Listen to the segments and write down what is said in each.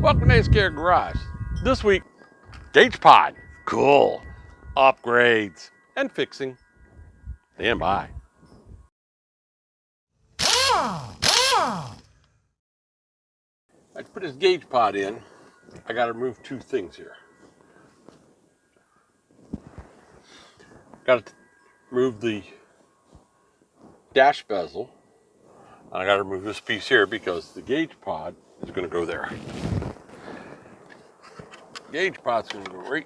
Welcome to Scare Garage. This week, gauge pod, cool, upgrades, and fixing. Stand by. I put this gauge pod in. I got to remove two things here. Got to remove the dash bezel. And I got to remove this piece here because the gauge pod is going to go there. Gauge pod's going to go right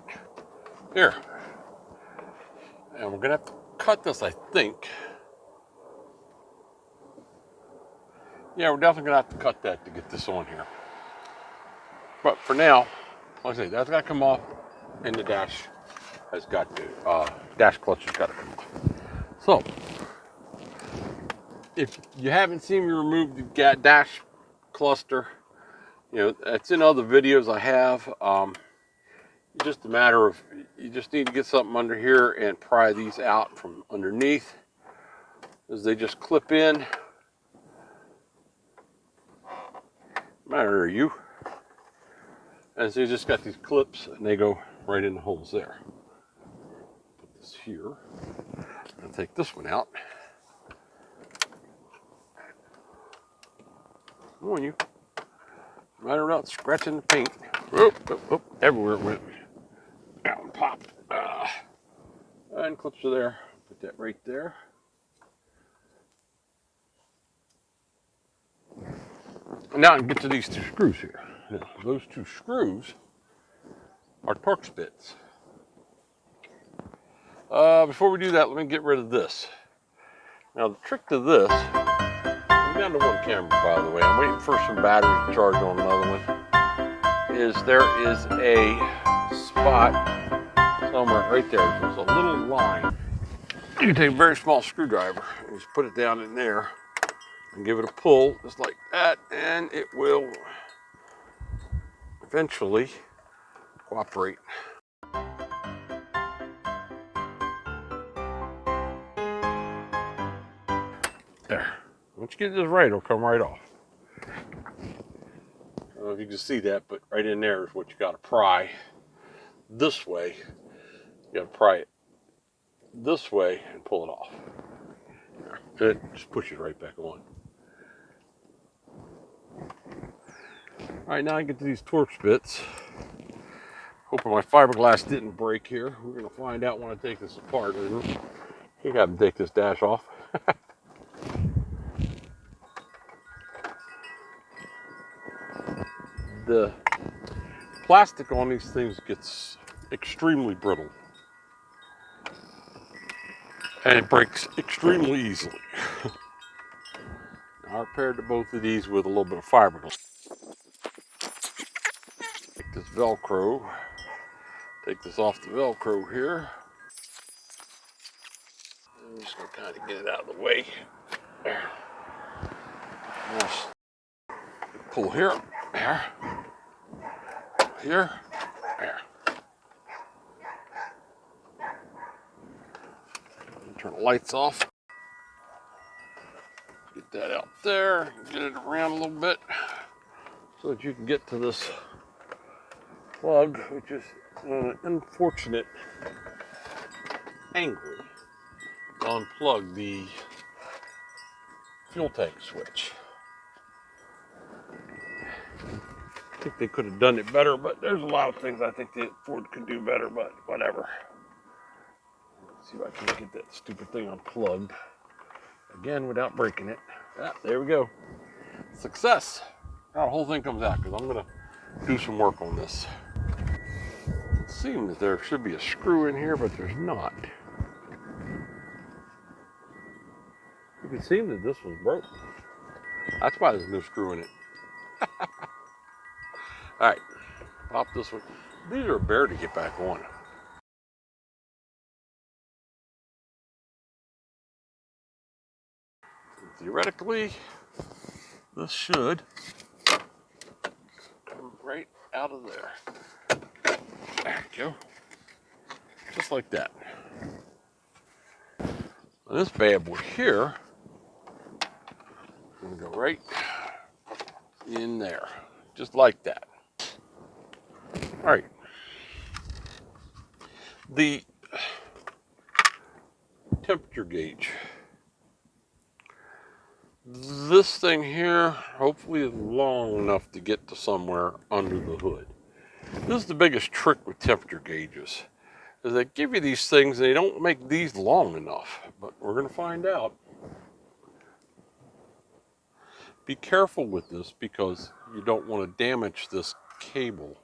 here. And we're going to have to cut this, I think. Yeah, we're definitely going to have to cut that to get this on here. But for now, like I say, that's got to come off, and the dash has got to, dash clutch has got to come off. So, if you haven't seen me remove the dash cluster, you know, it's in other videos I have. It's just a matter of, you just need to get something under here and pry these out from underneath, as they just clip in. Matter are you? And so you just got these clips and they go right in the holes there. Put this here. I'll take this one out. Come on, you. Matter about scratching the paint. Whoop, everywhere it went. That one popped. And clips are there. Put that right there. And now I can get to these two screws here. Now, those two screws are torque spits. Before we do that, let me get rid of this. Now the trick to this, I'm down to one camera by the way, I'm waiting for some batteries to charge on another one, is there is a spot somewhere right there. There's a little line. You can take a very small screwdriver and just put it down in there and give it a pull just like that, and it will eventually cooperate. There. Once you get this right, it'll come right off. I don't know if you can see that, but right in there is what you got to pry this way. You got to pry it this way and pull it off. It just pushes right back on. All right, now I get to these torque spits. Hoping my fiberglass didn't break here. We're going to find out when I take this apart. You got to take this dash off. The plastic on these things gets extremely brittle. And it breaks extremely easily. I repaired both of these with a little bit of fiberglass. Take this Velcro. Take this off the Velcro here. I'm just going to kind of get it out of the way. There. Pull here, there, here, there. Turn the lights off. Get that out there, get it around a little bit so that you can get to this plug, which is an unfortunate angle to unplug the fuel tank switch. I think they could have done it better, but there's a lot of things I think that Ford could do better, but whatever. Let's see if I can get that stupid thing unplugged again without breaking it. Yeah, there we go. Success. Now the whole thing comes out because I'm going to do some work on this. It seems that there should be a screw in here, but there's not. You can see that this was broke. That's why there's no screw in it. All right, pop this one. These are a bear to get back on. Theoretically, this should come right out of there. There you go. Just like that. Now this bad boy here is going to go right in there. Just like that. All right. The temperature gauge. This thing here hopefully is long enough to get to somewhere under the hood. This is the biggest trick with temperature gauges, is they give you these things and they don't make these long enough, but we're going to find out. Be careful with this because you don't want to damage this cable.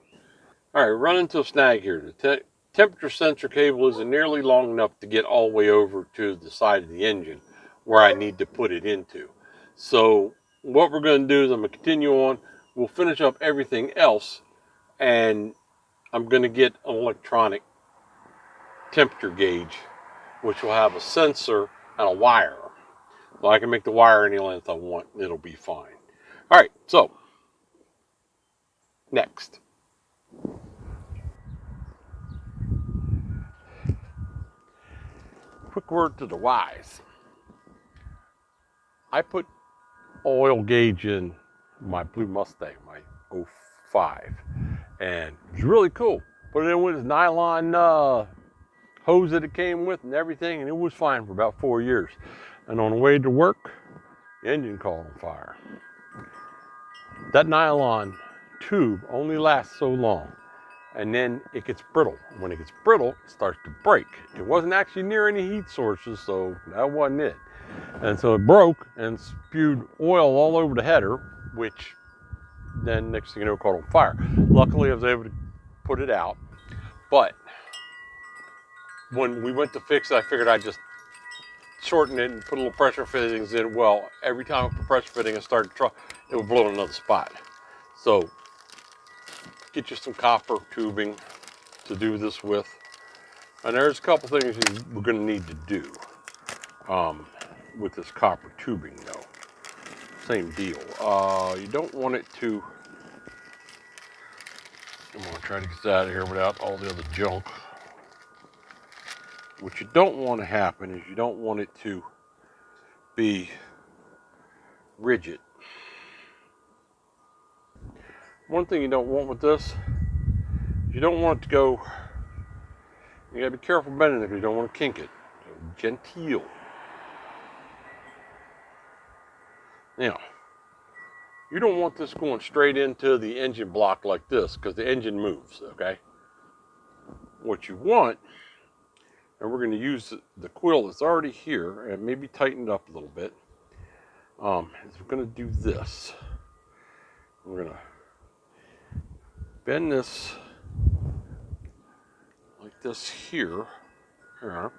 All right, run into a snag here. The temperature sensor cable isn't nearly long enough to get all the way over to the side of the engine where I need to put it into. So what we're going to do is I'm going to continue on. We'll finish up everything else, and I'm going to get an electronic temperature gauge, which will have a sensor and a wire. So I can make the wire any length I want. It'll be fine. All right, so next. Quick word to the wise. I put oil gauge in my blue Mustang, my 05, and it was really cool. Put it in with this nylon hose that it came with and everything, and it was fine for about 4 years. And on the way to work, the engine caught on fire. That nylon tube only lasts so long, and then it gets brittle. When it gets brittle, it starts to break. It wasn't actually near any heat sources, so that wasn't it. And so it broke and spewed oil all over the header, which then next thing you know caught on fire. Luckily I was able to put it out, but when we went to fix it, I figured I'd just shorten it and put a little pressure fittings in. Well, every time I put pressure fitting and started it would blow in another spot. So get you some copper tubing to do this with. And there's a couple things we're going to need to do with this copper tubing though. Same deal. You don't want it to, I'm going to try to get that out of here without all the other junk. What you don't want to happen is you don't want it to be rigid. One thing you don't want with this, you don't want it to go, you gotta be careful bending it because you don't want to kink it. So genteel. Now, you don't want this going straight into the engine block like this because the engine moves, okay? What you want, and we're going to use the quill that's already here and maybe tighten it up a little bit, is we're going to do this. We're going to bend this like this here. Here.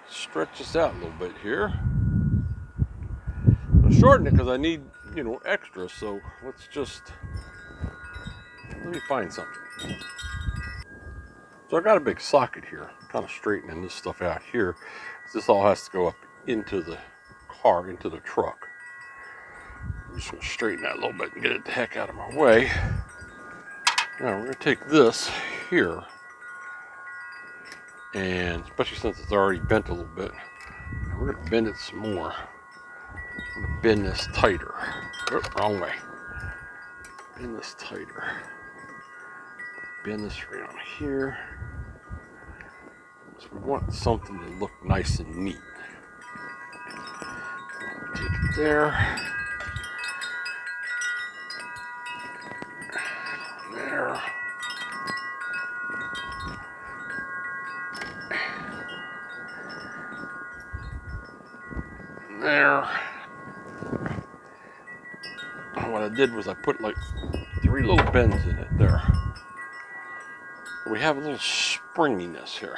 Stretch this out a little bit here. I'll shorten it because I need, extra. So let me find something. So I got a big socket here. I'm kind of straightening this stuff out here. This all has to go up into the car, into the truck. I'm just going to straighten that a little bit and get it the heck out of my way. Now we're going to take this here, and especially since it's already bent a little bit, we're going to bend it some more. I'm going to bend this tighter. Oh, wrong way. Bend this tighter. Bend this around here. So we want something to look nice and neat. Take it there. There. There. What I did was I put like 3 little bends in it there. We have a little springiness here.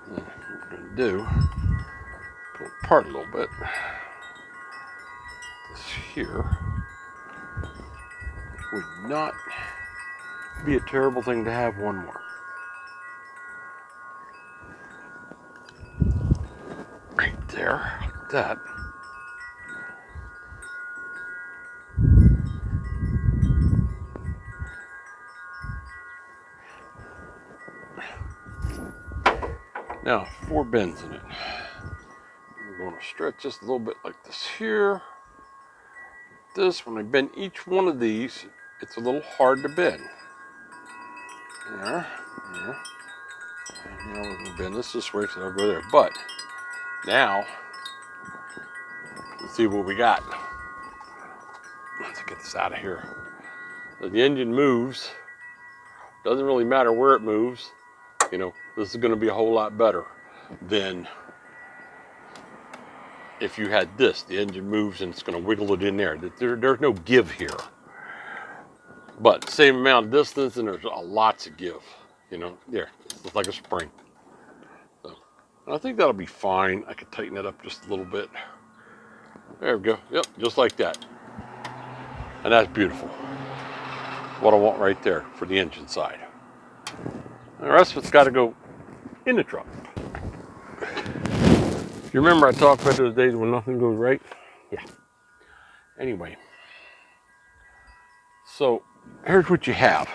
And what we're going to do, pull it apart a little bit. This here would not be a terrible thing to have one more. Right there, like that. Now, 4 bends in it. We're going to stretch this a little bit like this here. this, when I bend each one of these, it's a little hard to bend. There, there. And now we're going to bend this way, so I'll go there. But now, let's see what we got. Let's get this out of here. So the engine moves. Doesn't really matter where it moves. You know, this is going to be a whole lot better than if you had this. The engine moves and it's going to wiggle it in there. There's no give here. But same amount of distance and there's lots of give. You know, there, it's like a spring. So I think that'll be fine. I could tighten it up just a little bit. There we go. Yep, just like that. And that's beautiful. What I want right there for the engine side. And the rest of it's got to go in the truck. You remember I talked about those days when nothing goes right? Yeah. Anyway, so here's what you have.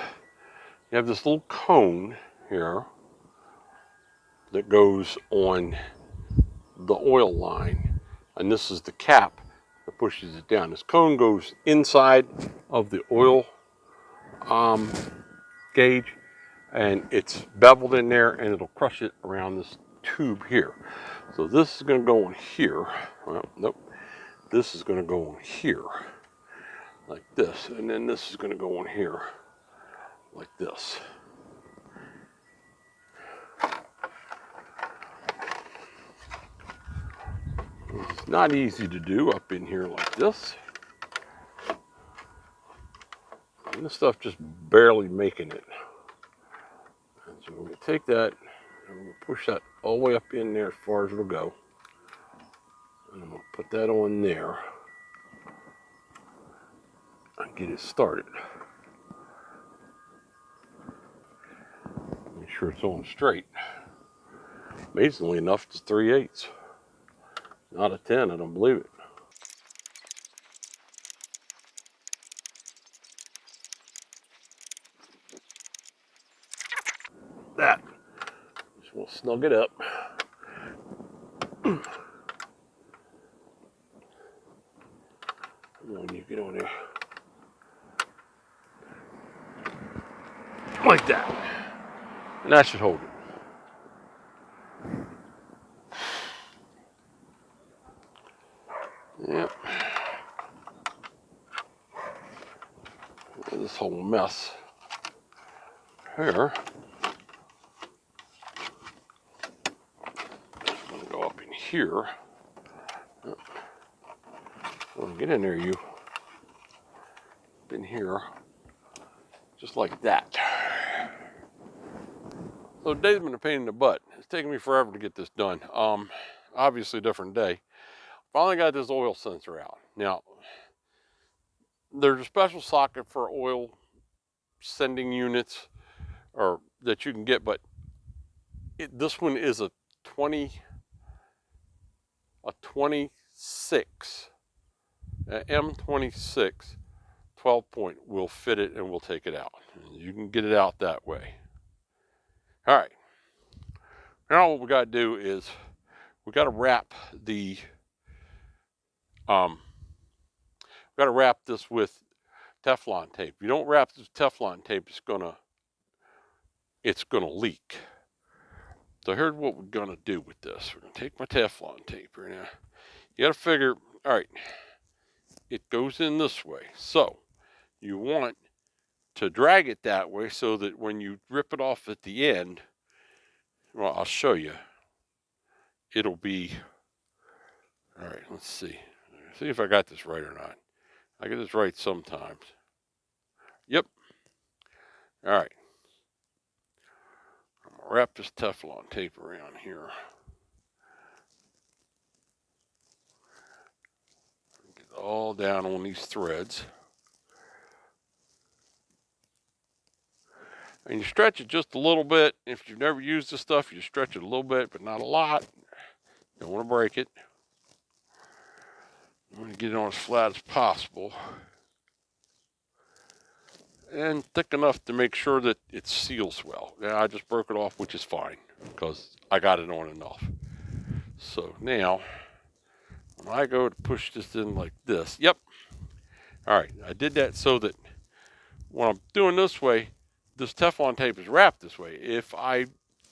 You have this little cone here that goes on the oil line, and this is the cap that pushes it down. This cone goes inside of the oil gauge, and it's beveled in there, and it'll crush it around this tube here. So this is going to go on here. Well, nope. This is going to go on here, like this, and then this is going to go on here, like this. It's not easy to do up in here like this. And this stuff just barely making it. And so we're going to take that, and we're going to push that all the way up in there as far as it'll go. And I'm going to put that on there and get it started. Make sure it's on straight. Amazingly enough, it's 3/8. Not a 10, I don't believe it. That. Just want to snug it up. Come on, you get on there. Like that. And that should hold it. Yep. And this whole mess here. I'm going to go up in here. Get in there, you. In here. Just like that. So today's been a pain in the butt. It's taken me forever to get this done. Obviously a different day. Finally got this oil sensor out. Now, there's a special socket for oil sending units or that you can get, but this one is a 26, M26 12 point will fit it and we'll take it out. You can get it out that way. All right. Now what we got to do is we got to wrap the this with Teflon tape. If you don't wrap this with Teflon tape, it's gonna leak. So here's what we're gonna do with this. We're gonna take my Teflon tape right now. You gotta figure, all right, it goes in this way. So you want to drag it that way so that when you rip it off at the end, well, I'll show you. It'll be, all right, let's see. See if I got this right or not. I get this right sometimes. Yep. All right. I'm going to wrap this Teflon tape around here. Get it all down on these threads. And you stretch it just a little bit. If you've never used this stuff, you stretch it a little bit, but not a lot. You don't want to break it. You want to get it on as flat as possible. And thick enough to make sure that it seals well. Now I just broke it off, which is fine because I got it on enough. So now, when I go to push this in like this, yep, All right, I did that so that when I'm doing this way, this Teflon tape is wrapped this way. If I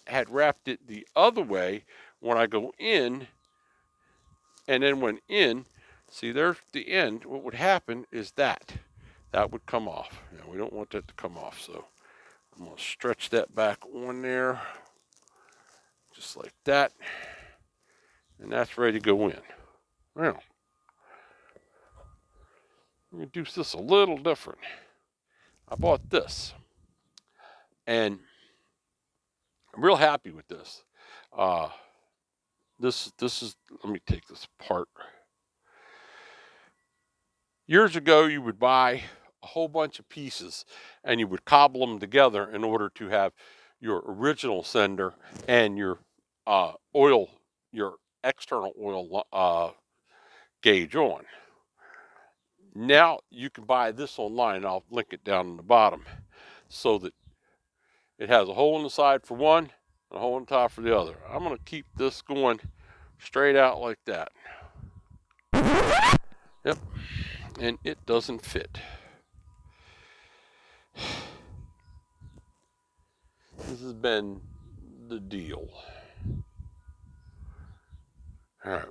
had wrapped it the other way, when I go in and then went in, see there's the end, what would happen is that would come off. Now, we don't want that to come off, so I'm going to stretch that back on there, just like that, and that's ready to go in. Now, let me do this a little different. I bought this, and I'm real happy with this. This is, let me take this apart. Years ago, you would buy a whole bunch of pieces and you would cobble them together in order to have your original sender and your oil, your external oil gauge on. Now you can buy this online. I'll link it down in the bottom so that it has a hole in the side for one and a hole in the top for the other. I'm going to keep this going straight out like that. Yep, and it doesn't fit. This has been the deal. All right.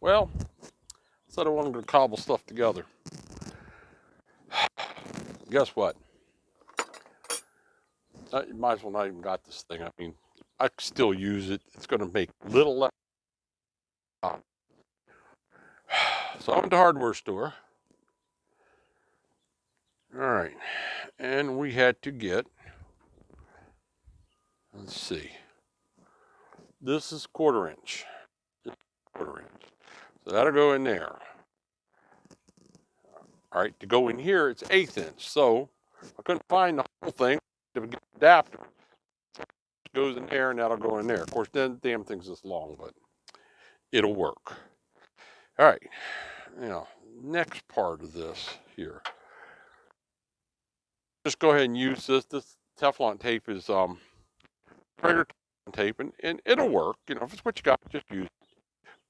Well, said I wanted to cobble stuff together. Guess what? I might as well not even got this thing. I mean, I can still use it. It's going to make little less. So I went to the hardware store. All right. And we had to get, let's see. This is 1/4 inch. 1/4 inch. So that'll go in there. All right. To go in here, it's 1/8 inch. So I couldn't find the whole thing to get the adapter. It goes in there and that'll go in there. Of course, then the damn thing's this long, but it'll work. All right. Now, next part of this here. Just go ahead and use this. This Teflon tape is Traeger tape, and it'll work. You know, if it's what you got, just use it.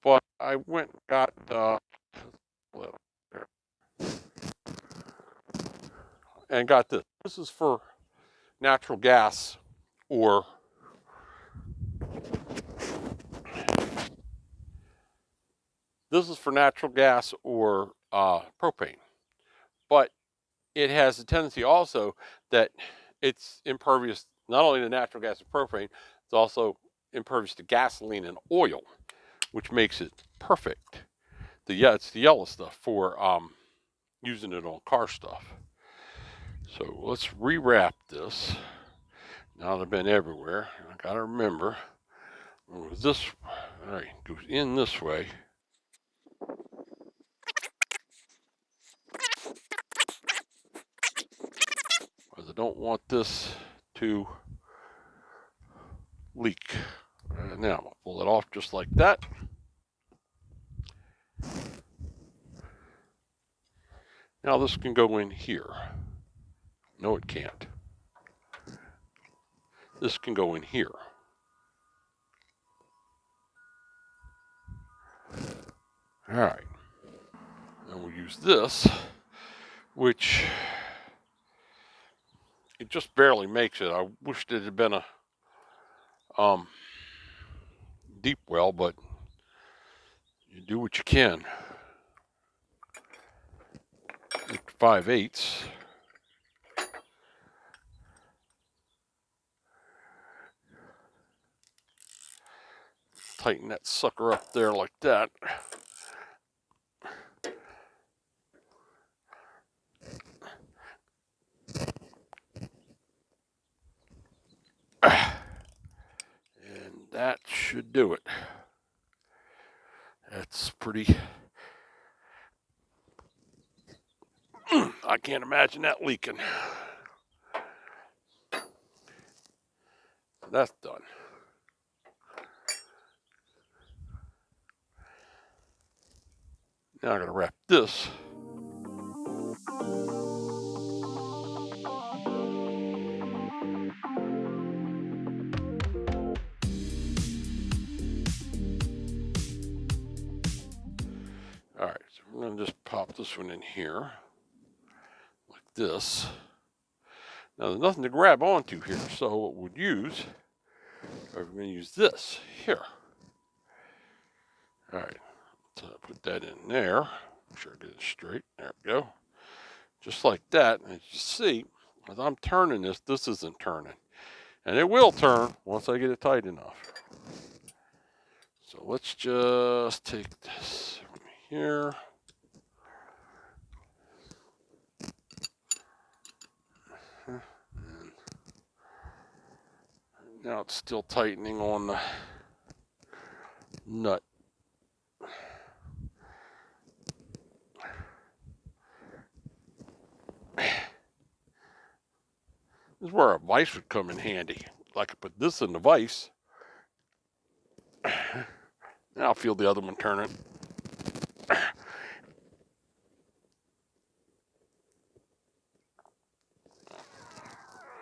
But I went and got and got this. This is for natural gas or propane. But it has a tendency also that it's impervious not only to natural gas and propane, it's also impervious to gasoline and oil, which makes it perfect. It's the yellow stuff for using it on car stuff. So let's rewrap this. Now they've been everywhere. I gotta remember. This, all right, goes in this way. Because I don't want this to leak. Now I'll pull it off just like that. Now this can go in here. No, it can't. This can go in here. All right. And we'll use this, which it just barely makes it. I wished it had been a deep well, but you do what you can. 5/8. Tighten that sucker up there like that. And that should do it. That's pretty. I can't imagine that leaking. That's done. Now I'm going to wrap this. All right, so I'm going to just pop this one in here, like this. Now there's nothing to grab onto here, so what we'll use, I'm going to use this here. All right, so I put that in there. Make sure I get it straight. There we go. Just like that. And as you see, as I'm turning this, this isn't turning. And it will turn once I get it tight enough. So let's just take this from here. And now it's still tightening on the nut. This is where a vise would come in handy. Like I put this in the vise. Now I'll feel the other one turning.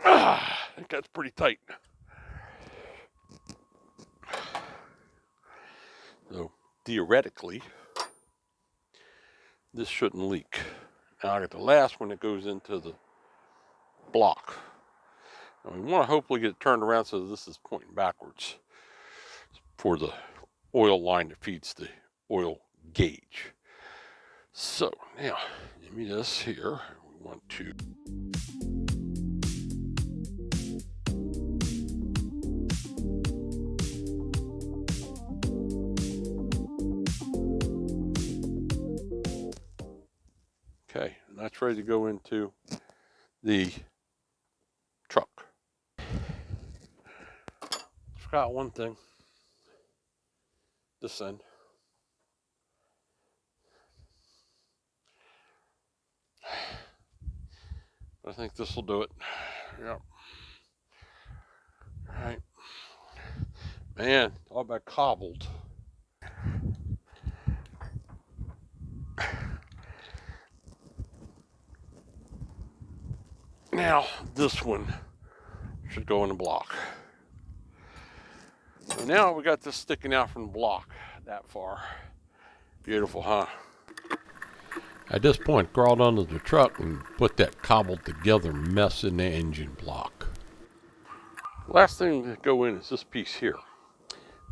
I think that's pretty tight. So theoretically, this shouldn't leak. Now I got the last one that goes into the block. And we want to hopefully get it turned around so this is pointing backwards for the oil line that feeds the oil gauge. So now, give me this here. We want to okay, and that's ready to go into the truck. Forgot one thing. This end. I think this will do it. Yep. All right. Man, all about cobbled. Now, this one should go in the block. So now we got this sticking out from the block that far. Beautiful, huh? At this point, crawled under the truck and put that cobbled together mess in the engine block. Last thing to go in is this piece here.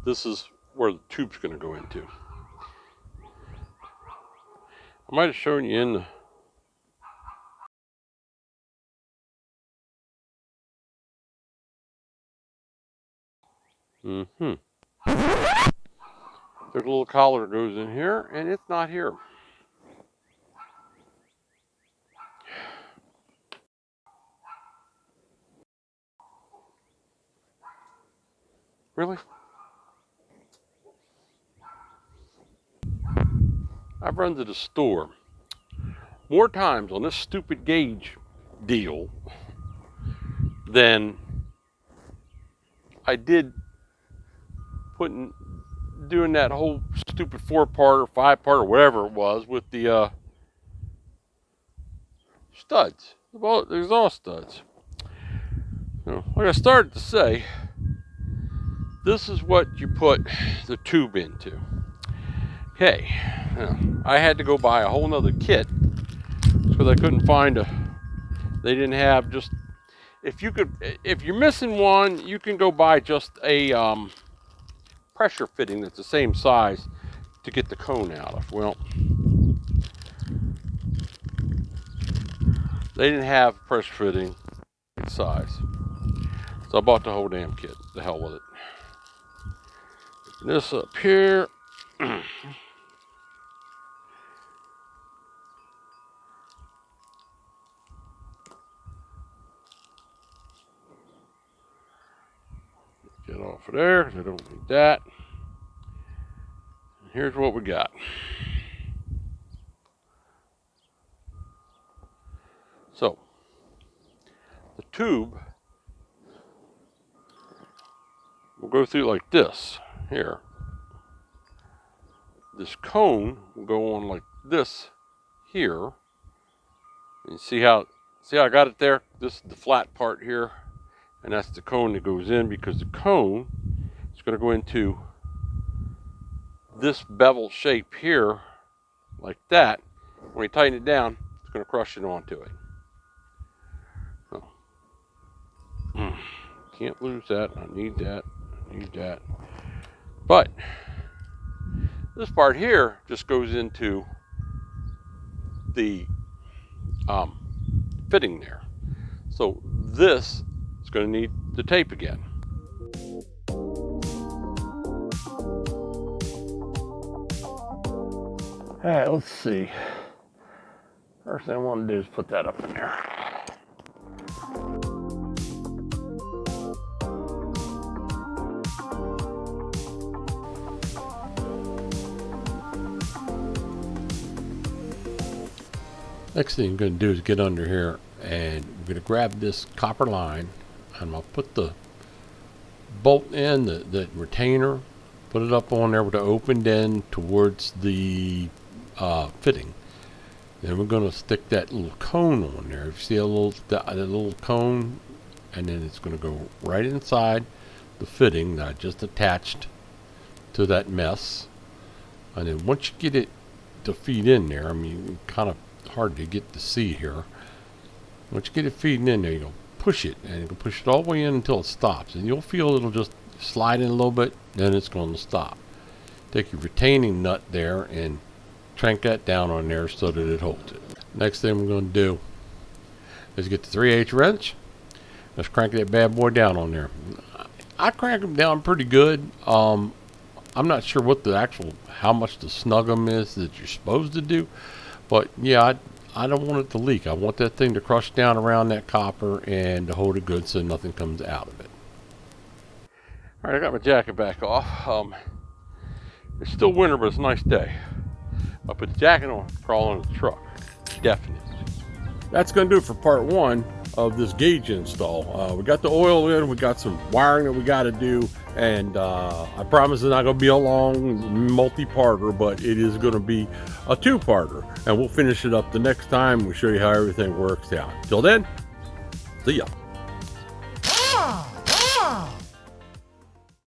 This is where the tube's going to go into. I might have shown you in the there's a little collar that goes in here, and it's not here. Really? I've run to the store more times on this stupid gauge deal than I did doing that whole stupid 4-part or 5-part or whatever it was with the studs, the exhaust studs. So, like I started to say, this is what you put the tube into. Okay, now, I had to go buy a whole nother kit because I couldn't find they didn't have just, if you're missing one, you can go buy just a pressure fitting that's the same size to get the cone out of. Well, they didn't have pressure fitting size, so I bought the whole damn kit. The hell with it. This up here. Get off of there, because I don't need that. And here's what we got. So, the tube will go through like this here. This cone will go on like this here. And see how I got it there? This is the flat part here, and that's the cone that goes in, because the cone is going to go into this bevel shape here like that. When you tighten it down, it's going to crush it onto it. So, can't lose that. I need that. I need that. But this part here just goes into the fitting there. So this is going to need the tape again. All right, let's see. First thing I want to do is put that up in there. Next thing I'm going to do is get under here, and I'm going to grab this copper line, and I'll put the bolt in, the retainer, put it up on there with the opened end towards the fitting. Then we're going to stick that little cone on there. If you see a little cone, and then it's going to go right inside the fitting that I just attached to that mess. And then once you get it to feed in there, I mean, kind of hard to get to see here. Once you get it feeding in there, you go push it, and you can push it all the way in until it stops, and you'll feel it'll just slide in a little bit, then it's going to stop. Take your retaining nut there and crank that down on there so that it holds it. Next thing we're going to do is get the 3/8 wrench. Let's crank that bad boy down on there. I crank them down pretty good. I'm not sure what how much the snug them is that you're supposed to do, but yeah, I don't want it to leak. I want that thing to crush down around that copper and to hold it good so nothing comes out of it. All right, I got my jacket back off. It's still winter, but it's a nice day. I put the jacket on, crawl into the truck. Definitely. That's going to do it for part one of this gauge install. We got the oil in, we got some wiring that we got to do, and I promise it's not going to be a long multi-parter, but it is going to be a two-parter, and we'll finish it up the next time. We'll show you how everything works out. Till then, see ya.